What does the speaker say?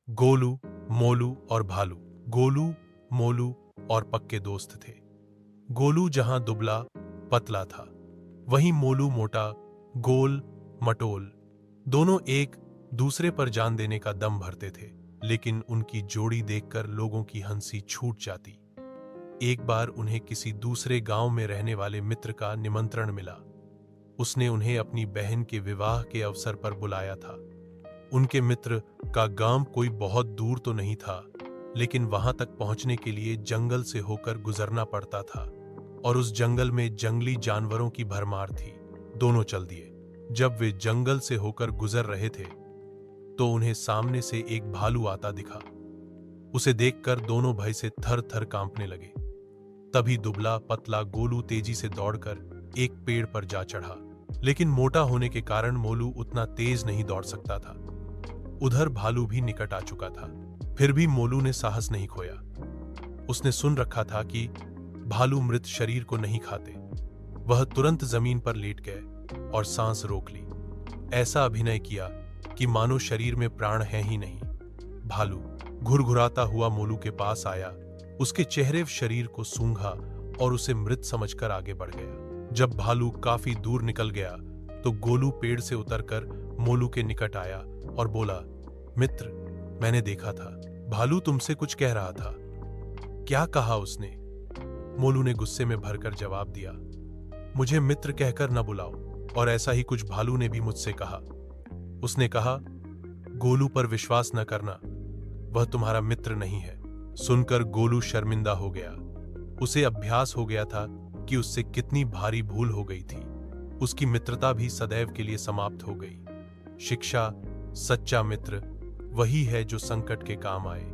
गोलू, मोलू और भालू। गोलू, मोलू और पक्के दोस्त थे। गोलू जहां दुबला पतला था, वहीं मोलू मोटा, गोल, मटोल। दोनों एक दूसरे पर जान देने का दम भरते थे, लेकिन उनकी जोड़ी देखकर लोगों की हंसी छूट जाती। एक बार उन्हें किसी दूसरे गांव में रहने वाले मित्र का निमंत्रण मिला। उसने उन्हें अपनी बहन के विवाह के अवसर पर बुलाया था। उनके मित्र का गांव कोई बहुत दूर तो नहीं था, लेकिन वहां तक पहुंचने के लिए जंगल से होकर गुजरना पड़ता था, और उस जंगल में जंगली जानवरों की भरमार थी। दोनों चल दिए। जब वे जंगल से होकर गुजर रहे थे, तो उन्हें सामने से एक भालू आता दिखा। उसे देखकर दोनों भय से थर थर कांपने लगे। तभी दुबला पतला गोलू तेजी से दौड़कर एक पेड़ पर जा चढ़ा, लेकिन मोटा होने के कारण मोलू उतना तेज नहीं दौड़ सकता था। उधर भालू भी निकट आ चुका था, फिर भी मोलू ने साहस नहीं खोया। उसने सुन रखा था कि भालू मृत शरीर को नहीं खाते। वह तुरंत जमीन पर लेट गए और सांस रोक ली। ऐसा अभिनय किया कि मानो शरीर में प्राण है ही नहीं। भालू घुरघुराता हुआ मोलू के पास आया, उसके चेहरे शरीर को सूंघा और उसे मृत समझकर आगे बढ़ गया। जब भालू काफी दूर निकल गया, तो गोलू पेड़ से उतरकर मोलू के निकट आया और बोला, मित्र, मैंने देखा था, भालू तुमसे कुछ कह रहा था। क्या कहा उसने? मोलू ने गुस्से में भरकर जवाब दिया, मुझे मित्र कहकर न बुलाओ। और ऐसा ही कुछ भालू ने भी मुझसे कहा। उसने कहा, गोलू पर विश्वास न करना, वह तुम्हारा मित्र नहीं है। सुनकर गोलू शर्मिंदा हो गया। उसे अभ्यास हो गया था कि उससे कितनी भारी भूल हो गई थी। उसकी मित्रता भी सदैव के लिए समाप्त हो गई। शिक्षा, सच्चा मित्र वही है जो संकट के काम आए।